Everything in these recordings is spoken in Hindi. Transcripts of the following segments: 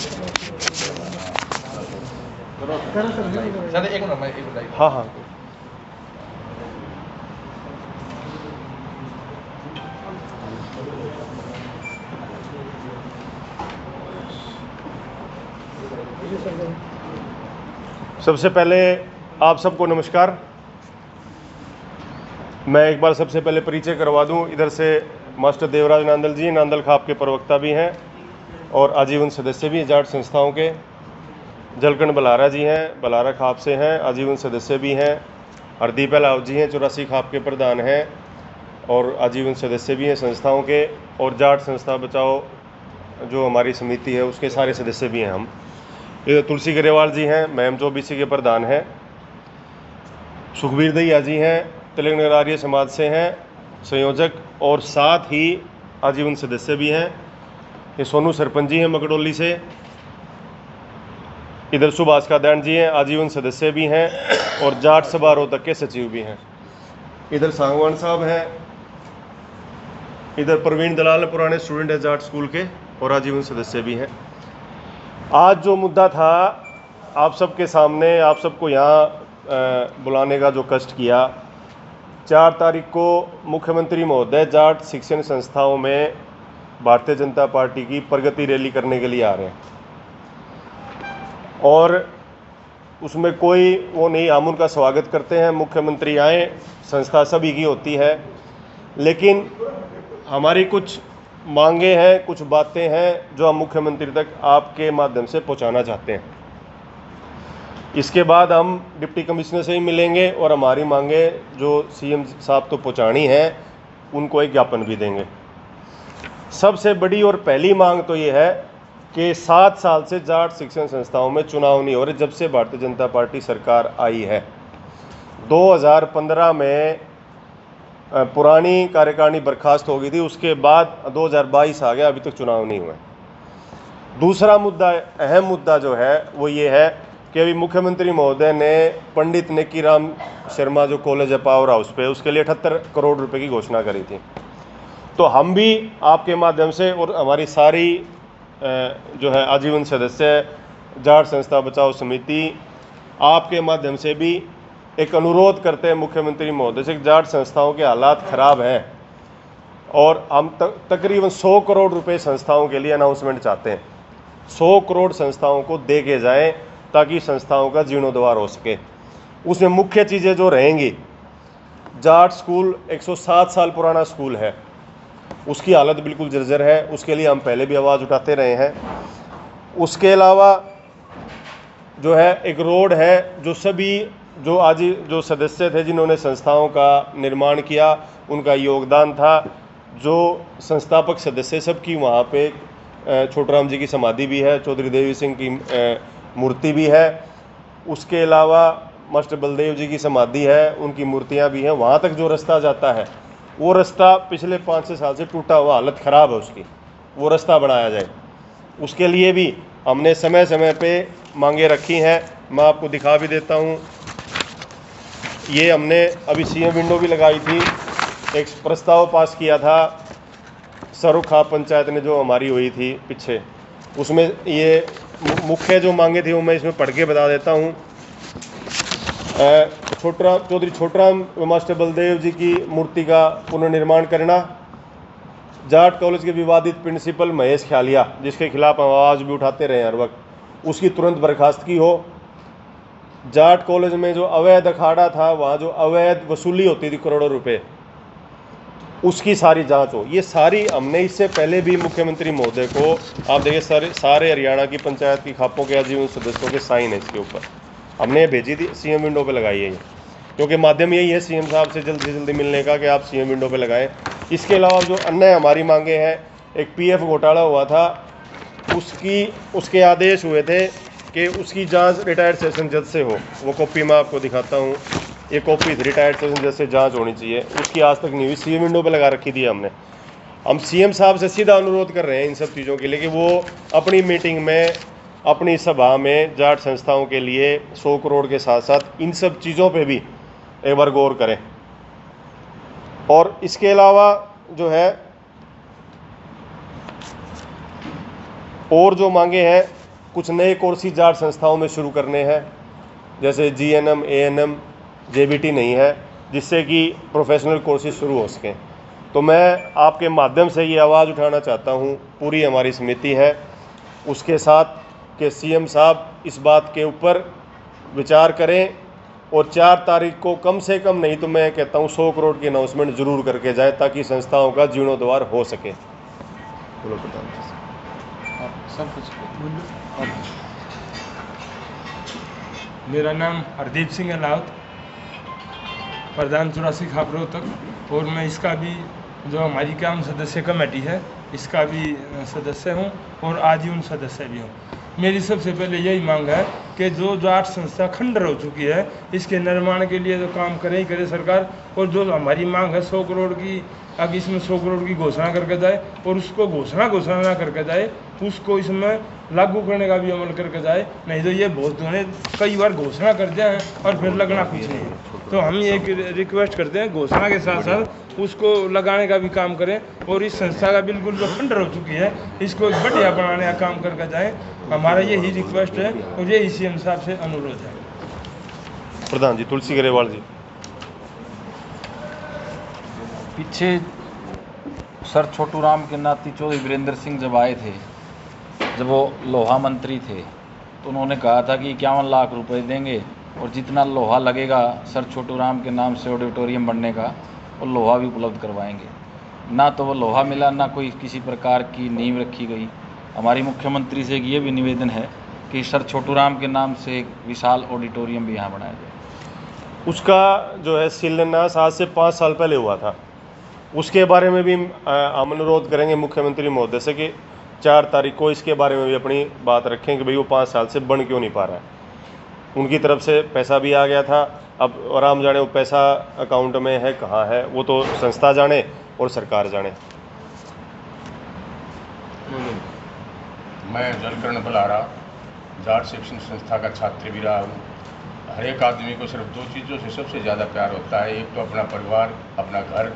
सर एक मिनट, मैं एक मिनट। हाँ हाँ सबसे पहले आप सबको नमस्कार। मैं एक बार सबसे पहले परिचय करवा दूं। इधर से मास्टर देवराज नांदल जी नांदल खाप के प्रवक्ता भी हैं और आजीवन सदस्य भी जाट संस्थाओं के। जलकंठ बलारा जी हैं, बलारा खाप से हैं, आजीवन सदस्य भी हैं। हरदीप लाव जी हैं, 84 खाप के प्रधान हैं और आजीवन सदस्य भी हैं संस्थाओं के। और जाट संस्था बचाओ जो हमारी समिति है उसके सारे सदस्य भी हैं हम। इधर तुलसी गरेवाल जी हैं, मैम जो ओबीसी के प्रधान हैं। सुखबीर दहिया जी हैं, तेलंगाना आर्य समाज से हैं संयोजक और साथ ही आजीवन सदस्य भी हैं। ये सोनू सरपंच जी हैं मकड़ोली से। इधर सुभाष कादयान जी हैं, आजीवन सदस्य भी हैं और जाट सभा रोहतक के सचिव भी हैं। इधर सांगवान साहब हैं। इधर प्रवीण दलाल पुराने स्टूडेंट हैं जाट स्कूल के और आजीवन सदस्य भी हैं। आज जो मुद्दा था आप सबके सामने, आप सबको यहाँ बुलाने का जो कष्ट किया, 4 तारीख को मुख्यमंत्री महोदय जाट शिक्षण संस्थाओं में भारतीय जनता पार्टी की प्रगति रैली करने के लिए आ रहे हैं और उसमें कोई वो नहीं, हम उनका स्वागत करते हैं। मुख्यमंत्री आए, संस्था सभी की होती है, लेकिन हमारी कुछ मांगे हैं, कुछ बातें हैं जो हम मुख्यमंत्री तक आपके माध्यम से पहुंचाना चाहते हैं। इसके बाद हम डिप्टी कमिश्नर से ही मिलेंगे और हमारी मांगे जो सीएम साहब तो पहुंचानी है उनको एक ज्ञापन भी देंगे। सबसे बड़ी और पहली मांग तो ये है कि 7 साल से जाट शिक्षण संस्थाओं में चुनाव नहीं हो रहे जब से भारतीय जनता पार्टी सरकार आई है। 2015 में पुरानी कार्यकारिणी बर्खास्त हो गई थी, उसके बाद 2022 आ गया, अभी तक चुनाव नहीं हुए। दूसरा मुद्दा, अहम मुद्दा जो है वो ये है कि अभी मुख्यमंत्री महोदय ने पंडित नेकीराम शर्मा जो कॉलेज है पावर हाउस पे, उसके लिए 78 करोड़ रुपए की घोषणा करी थी। तो हम भी आपके माध्यम से और हमारी सारी जो है आजीवन सदस्य जाट संस्था बचाओ समिति आपके माध्यम से भी एक अनुरोध करते हैं मुख्यमंत्री महोदय से। जाट संस्थाओं के हालात ख़राब हैं और हम तकरीबन 100 करोड़ रुपए संस्थाओं के लिए अनाउंसमेंट चाहते हैं। 100 करोड़ संस्थाओं को दे के जाएँ ताकि संस्थाओं का जीर्णोद्धार हो सके। उसमें मुख्य चीज़ें जो रहेंगी, जाट स्कूल 107 साल पुराना स्कूल है, उसकी हालत बिल्कुल जर्जर है, उसके लिए हम पहले भी आवाज़ उठाते रहे हैं। उसके अलावा जो है एक रोड है, जो सभी जो आज जो सदस्य थे जिन्होंने संस्थाओं का निर्माण किया उनका योगदान था, जो संस्थापक सदस्य सबकी वहाँ पे छोटूराम जी की समाधि भी है, चौधरी देवी सिंह की मूर्ति भी है। उसके अलावा मास्टर बलदेव जी की समाधि है, उनकी मूर्तियाँ भी हैं। वहाँ तक जो रास्ता जाता है वो रास्ता पिछले 5-6 साल से टूटा हुआ, हालत ख़राब है उसकी, वो रास्ता बनाया जाए। उसके लिए भी हमने समय समय पे मांगे रखी हैं। मैं आपको दिखा भी देता हूँ। ये हमने अभी सीएम विंडो भी लगाई थी, एक प्रस्ताव पास किया था सरुखा पंचायत ने जो हमारी हुई थी पीछे, उसमें ये मुख्य जो मांगे थी वो मैं इसमें पढ़ के बता देता हूँ। चौधरी छोटूराम मास्टर बलदेव जी की मूर्ति का पुनर्निर्माण करना। जाट कॉलेज के विवादित प्रिंसिपल महेश ख्यालिया, जिसके खिलाफ हम आवाज़ भी उठाते रहे हर वक्त, उसकी तुरंत बर्खास्तगी हो। जाट कॉलेज में जो अवैध अखाड़ा था, वहाँ जो अवैध वसूली होती थी करोड़ों रुपए, उसकी सारी जांच हो। ये सारी हमने इससे पहले भी मुख्यमंत्री महोदय को, आप देखिए सारे हरियाणा की पंचायत की खापों के आजीवन सदस्यों के साइन है इसके ऊपर, हमने भेजी थी। सीएम विंडो पे लगाई है ये, क्योंकि माध्यम यही है सीएम साहब से जल्दी मिलने का कि आप सीएम विंडो पे लगाएं। इसके अलावा जो अन्य हमारी मांगे हैं, एक पीएफ घोटाला हुआ था, उसके आदेश हुए थे कि उसकी जांच रिटायर्ड सेशन जज से हो। वो कॉपी मैं आपको दिखाता हूँ, ये कॉपी रिटायर्ड सेशन जज से जांच होनी चाहिए, उसकी आज तक नहीं हुई। सीएम विंडो पे लगा रखी थी हमने। हम सीएम साहब से सीधा अनुरोध कर रहे हैं इन सब चीज़ों के लिए कि वो अपनी मीटिंग में, अपनी सभा में जाट संस्थाओं के लिए 100 करोड़ के साथ साथ इन सब चीज़ों पे भी एक बार गौर करें। और इसके अलावा जो है और जो मांगे हैं, कुछ नए कोर्सेज जाट संस्थाओं में शुरू करने हैं, जैसे GNM, ANM, JBT नहीं है, जिससे कि प्रोफेशनल कोर्सेज शुरू हो सकें। तो मैं आपके माध्यम से ये आवाज़ उठाना चाहता हूँ, पूरी हमारी समिति है उसके साथ, कि CM साहब इस बात के ऊपर विचार करें और 4 तारीख को कम से कम नहीं तो मैं कहता हूँ 100 करोड़ की अनाउंसमेंट जरूर करके जाए, ताकि संस्थाओं का जीर्णोद्धार हो सके। बोलो प्रधान जी। सब कुछ मेरा नाम हरदीप सिंह अलाउत, प्रधान 84 खापरों तक, और मैं इसका भी जो हमारी काम सदस्य कमेटी है इसका भी सदस्य हूँ और आजीवन सदस्य भी हूँ। मेरी सबसे पहले यही मांग है कि जो जाट संस्था खंडर हो चुकी है इसके निर्माण के लिए जो काम करे ही करे सरकार, और जो हमारी मांग है 100 करोड़ की, अब इसमें 100 करोड़ की घोषणा करके जाए और उसको घोषणा ना करके जाए, उसको इसमें लागू करने का भी अमल करके जाए। नहीं तो ये बहुत ने कई बार घोषणा करते हैं और फिर लगना कुछ नहीं है। तो हम एक रिक्वेस्ट करते हैं, घोषणा के साथ साथ उसको लगाने का भी काम करें, और इस संस्था का बिल्कुल जो खंडर हो चुकी है इसको एक बढ़िया बनाने का काम करके जाए। हमारा यही रिक्वेस्ट है और यही CM साहब से अनुरोध है। प्रधान जी तुलसी ग्रेवाल जी। पीछे सर छोटू राम के नाती चौधरी वीरेंद्र सिंह जब आए थे, जब वो लोहा मंत्री थे, तो उन्होंने कहा था कि 51 लाख रुपए देंगे और जितना लोहा लगेगा सर छोटू राम के नाम से ऑडिटोरियम बनने का, और लोहा भी उपलब्ध करवाएंगे। ना तो वो लोहा मिला, ना कोई किसी प्रकार की नींव रखी गई। हमारी मुख्यमंत्री से ये भी निवेदन है कि सर छोटू राम के नाम से एक विशाल ऑडिटोरियम भी यहाँ बनाया जाए। उसका जो है शिलान्यास आज से 5 साल पहले हुआ था, उसके बारे में भी हम अनुरोध करेंगे मुख्यमंत्री महोदय से कि 4 तारीख को इसके बारे में भी अपनी बात रखें कि भाई वो 5 साल से बन क्यों नहीं पा रहा है। उनकी तरफ से पैसा भी आ गया था, अब आराम जाने वो पैसा अकाउंट में है कहाँ है, वो तो संस्था जाने और सरकार जाने। मैं जलकर्ण बलारा जाट शिक्षण संस्था का छात्र भी रहा हूँ। हर एक आदमी को सिर्फ 2 चीज़ों से सबसे ज़्यादा प्यार होता है, एक तो अपना परिवार, अपना घर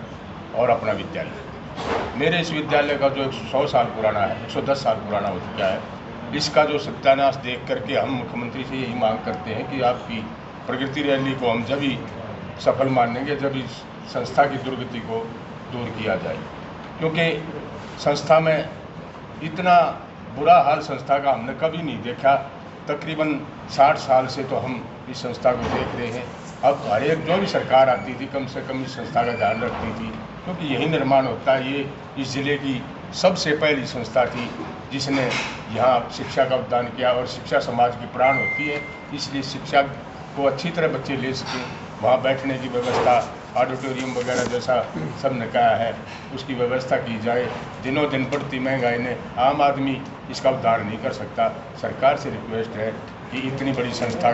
और अपना विद्यालय। मेरे इस विद्यालय का जो 100 साल पुराना है, 110 साल पुराना हो चुका है, इसका जो सत्यानाश देख करके हम मुख्यमंत्री से यही मांग करते हैं कि आपकी प्रगति रैली को हम जब ही सफल मानेंगे जब इस संस्था की दुर्गति को दूर किया जाए, क्योंकि संस्था में इतना बुरा हाल संस्था का हमने कभी नहीं देखा। तकरीबन 60 साल से तो हम इस संस्था को देख रहे हैं। अब हर एक जो भी सरकार आती थी कम से कम इस संस्था का ध्यान रखती थी, क्योंकि यही निर्माण होता है। ये इस ज़िले की सबसे पहली संस्था थी जिसने यहाँ शिक्षा का उद्यान किया, और शिक्षा समाज की प्राण होती है, इसलिए शिक्षा को अच्छी तरह बच्चे ले सकें, वहाँ बैठने की व्यवस्था, ऑडिटोरियम वगैरह जैसा सब ने कहा है उसकी व्यवस्था की जाए। दिनों दिन बढ़ती महंगाई ने आम आदमी इसका उद्धार नहीं कर सकता। सरकार से रिक्वेस्ट है कि इतनी बड़ी संस्था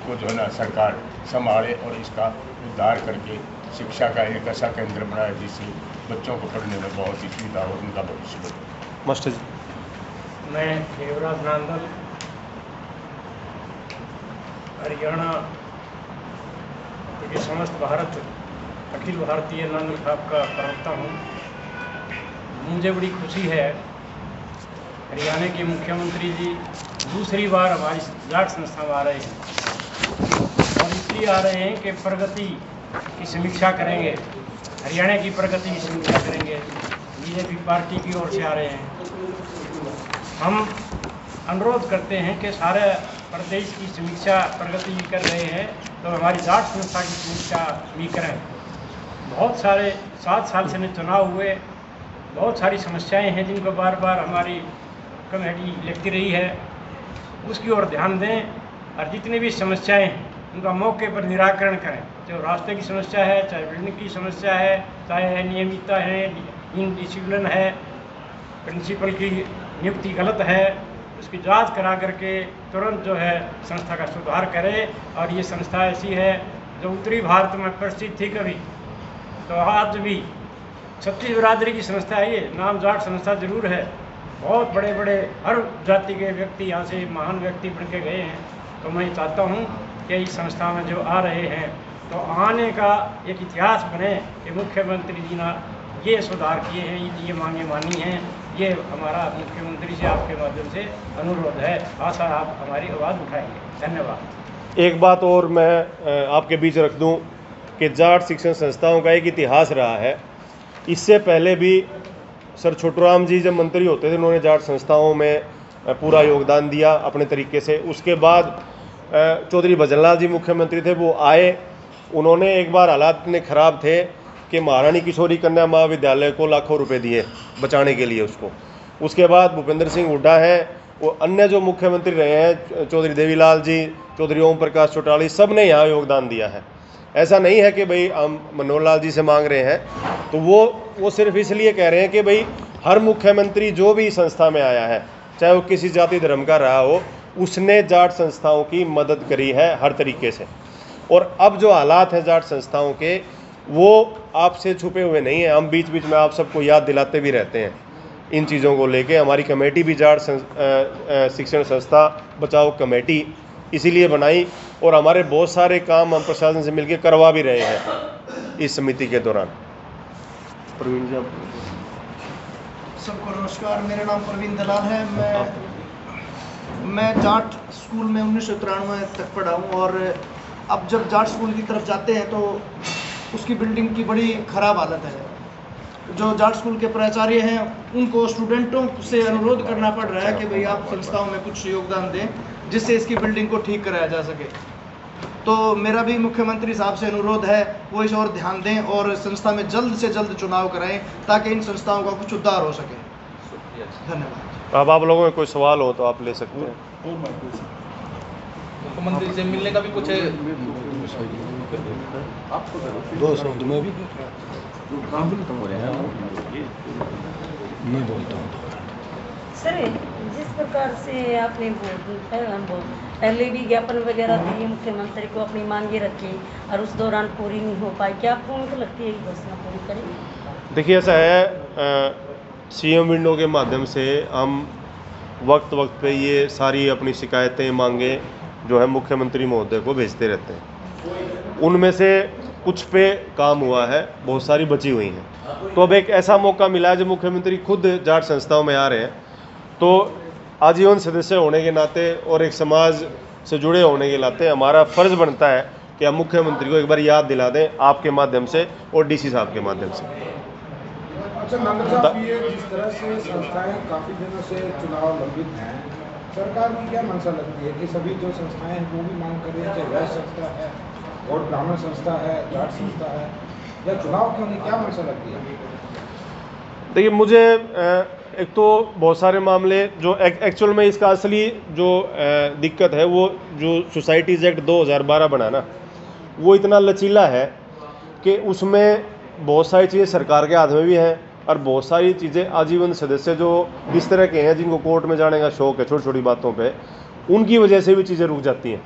को जो है ना सरकार संभाले और इसका उद्धार करके शिक्षा का एक ऐसा केंद्र बनाए जिससे बच्चों को पढ़ने में बहुत ही सुविधा हो, उनका भविष्य बने। मास्टर जी। मैं देवराज नांदल हरियाणा के समस्त भारत अखिल भारतीय नांदल खाप का प्रवक्ता हूँ। मुझे बड़ी खुशी है हरियाणा के मुख्यमंत्री जी दूसरी बार हमारी जाट संस्था में आ रहे हैं, और इसलिए आ रहे हैं कि प्रगति की समीक्षा करेंगे, हरियाणा की प्रगति की समीक्षा करेंगे। बीजेपी पार्टी की ओर से आ रहे हैं। हम अनुरोध करते हैं कि सारे प्रदेश की समीक्षा प्रगति कर रहे हैं तो हमारी जाट संस्था की समीक्षा भी करें। बहुत सारे 7 साल से चुनाव हुए, बहुत सारी समस्याएं हैं जिनको बार बार हमारी कमेटी लिखती रही है, उसकी ओर ध्यान दें और जितनी भी समस्याएं हैं उनका मौके पर निराकरण करें। जो रास्ते की समस्या है, चाहे बिल्डिंग की समस्या है, चाहे अनियमितता है, इनडिसिप्लिन है, प्रिंसिपल की नियुक्ति गलत है, उसकी जांच करा करके तुरंत जो है संस्था का सुधार करें। और ये संस्था ऐसी है जो उत्तरी भारत में प्रसिद्ध थी कभी, तो आज भी छत्तीस बिरादरी की संस्था है। ये नाम जाट संस्था जरूर है, बहुत बड़े बड़े हर जाति के व्यक्ति यहाँ से महान व्यक्ति बन के गए हैं। तो मैं चाहता हूँ कि इस संस्था में जो आ रहे हैं तो आने का एक इतिहास बने कि मुख्यमंत्री जी ने ये सुधार किए हैं, ये मांगे मानी हैं। ये हमारा मुख्यमंत्री से आपके माध्यम से अनुरोध है। आशा आप हमारी आवाज़ उठाएंगे। धन्यवाद। एक बात और मैं आपके बीच रख दूं कि जाट शिक्षण संस्थाओं का एक इतिहास रहा है। इससे पहले भी सर छोटूराम जी जब मंत्री होते थे उन्होंने जाट संस्थाओं में पूरा योगदान दिया अपने तरीके से। उसके बाद चौधरी भजनलाल जी मुख्यमंत्री थे, वो आए, उन्होंने एक बार हालात इतने ख़राब थे कि महारानी किशोरी कन्या महाविद्यालय को लाखों रुपए दिए बचाने के लिए उसको। उसके बाद भूपेंद्र सिंह हुड्डा हैं, वो अन्य जो मुख्यमंत्री रहे हैं, चौधरी देवीलाल जी, चौधरी ओम प्रकाश चौटाली, सब ने यहाँ योगदान दिया है। ऐसा नहीं है कि भाई हम मनोहर लाल जी से मांग रहे हैं, तो वो सिर्फ इसलिए कह रहे हैं कि भाई हर मुख्यमंत्री जो भी संस्था में आया है, चाहे वो किसी जाति धर्म का रहा हो, उसने जाट संस्थाओं की मदद करी है हर तरीके से। और अब जो हालात हैं जाट संस्थाओं के, वो आपसे छुपे हुए नहीं हैं। हम बीच बीच में आप सबको याद दिलाते भी रहते हैं इन चीज़ों को लेके। हमारी कमेटी भी जाट शिक्षण संस्था बचाओ कमेटी इसीलिए बनाई, और हमारे बहुत सारे काम हम प्रशासन से मिलकर करवा भी रहे हैं इस समिति के दौरान। प्रवीण जी, सबको नमस्कार। मेरा नाम प्रवीण दलाल है। मैं जाट स्कूल में 1993 तक पढ़ा हूँ, और अब जब जाट स्कूल की तरफ जाते हैं तो उसकी बिल्डिंग की बड़ी ख़राब हालत है। जो जाट स्कूल के प्राचार्य हैं उनको स्टूडेंटों से अनुरोध करना पड़ रहा है कि भाई आप संस्थाओं में कुछ योगदान दें जिससे इसकी बिल्डिंग को ठीक कराया जा सके। तो मेरा भी मुख्यमंत्री साहब से अनुरोध है वो इस और ध्यान दें और संस्था में जल्द से जल्द चुनाव कराएं ताकि इन संस्थाओं का कुछ उद्धार हो सके। धन्यवाद। अब आप लोगों में कोई सवाल हो तो आप ले सकते हैं। मुख्यमंत्री से मिलने का भी कुछ दो शब्द में भी नहीं बोलता हूँ सर। जिस प्रकार से आपने पहले भी ज्ञापन वगैरह दिए, मुख्यमंत्री को अपनी मांगे रखी और उस दौरान पूरी नहीं हो पाई, क्या आपको उनको लगती है कि घोषणा पूरी करेंगे? देखिए, ऐसा है, सीएम विंडो के माध्यम से हम वक्त वक्त पे ये सारी अपनी शिकायतें मांगे जो है मुख्यमंत्री महोदय को भेजते रहते हैं। उनमें से कुछ पे काम हुआ है, बहुत सारी बची हुई हैं। तो अब एक ऐसा मौका मिला है जब मुख्यमंत्री खुद जाट संस्थाओं में आ रहे हैं, तो आजीवन सदस्य होने के नाते और एक समाज से जुड़े होने के नाते हमारा फ़र्ज़ बनता है कि हम मुख्यमंत्री को एक बार याद दिला दें आपके माध्यम से और डीसी साहब के माध्यम से। अच्छा नागर साहब, ये जिस तरह से संस्थाएं काफ़ी दिनों से चुनाव लंबित हैं, सरकार की क्या मंशा लगती है कि सभी जो संस्थाएं हैं वो भी मांग कर रही है, चाहे वैश्य संस्था है और ब्राह्मण संस्था है, जाट संस्था है, या चुनाव क्यों नहीं, क्या मंशा लगती है? देखिए, मुझे एक तो बहुत सारे मामले जो एक्चुअल में इसका असली जो दिक्कत है वो जो सोसाइटीज़ एक्ट 2012 बना ना, वो इतना लचीला है कि उसमें बहुत सारी चीज़ें सरकार के हाथ में भी हैं और बहुत सारी चीज़ें आजीवन सदस्य जो इस तरह के हैं जिनको कोर्ट में जाने का शौक़ है छोटी छोटी बातों पे, उनकी वजह से भी चीज़ें रुक जाती हैं।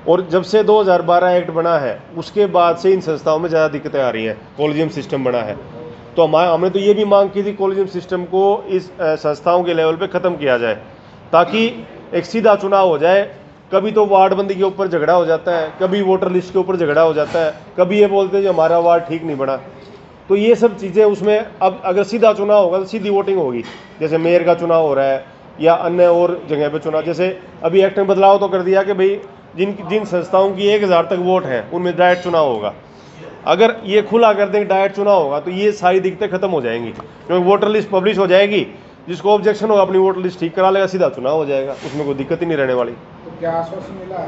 और जब से 2012 एक्ट बना है उसके बाद से इन संस्थाओं में ज़्यादा दिक्कतें आ रही हैं। कॉलेजियम सिस्टम बना है, तो हमने तो ये भी मांग की थी कॉलेजियम सिस्टम को इस संस्थाओं के लेवल पे ख़त्म किया जाए ताकि एक सीधा चुनाव हो जाए। कभी तो वार्डबंदी के ऊपर झगड़ा हो जाता है, कभी वोटर लिस्ट के ऊपर झगड़ा हो जाता है, कभी ये बोलते हैं कि हमारा वार्ड ठीक नहीं बना। तो ये सब चीज़ें उसमें अब अगर सीधा चुनाव होगा तो सीधी वोटिंग होगी, जैसे मेयर का चुनाव हो रहा है या अन्य और जगह पे चुनाव। जैसे अभी एक्ट में बदलाव तो कर दिया कि भाई जिन संस्थाओं की 1000 तक वोट हैं उनमें डायरेक्ट चुनाव होगा। अगर ये खुला कर दें डायरेक्ट चुनाव होगा तो ये सारी दिक्कतें खत्म हो जाएंगी, क्योंकि वोटर लिस्ट पब्लिश हो जाएगी, जिसको ऑब्जेक्शन होगा अपनी वोटर लिस्ट ठीक करा लेगा, सीधा चुनाव हो जाएगा, उसमें कोई दिक्कत ही नहीं रहने वाली। तो क्या आश्वासन मिला है?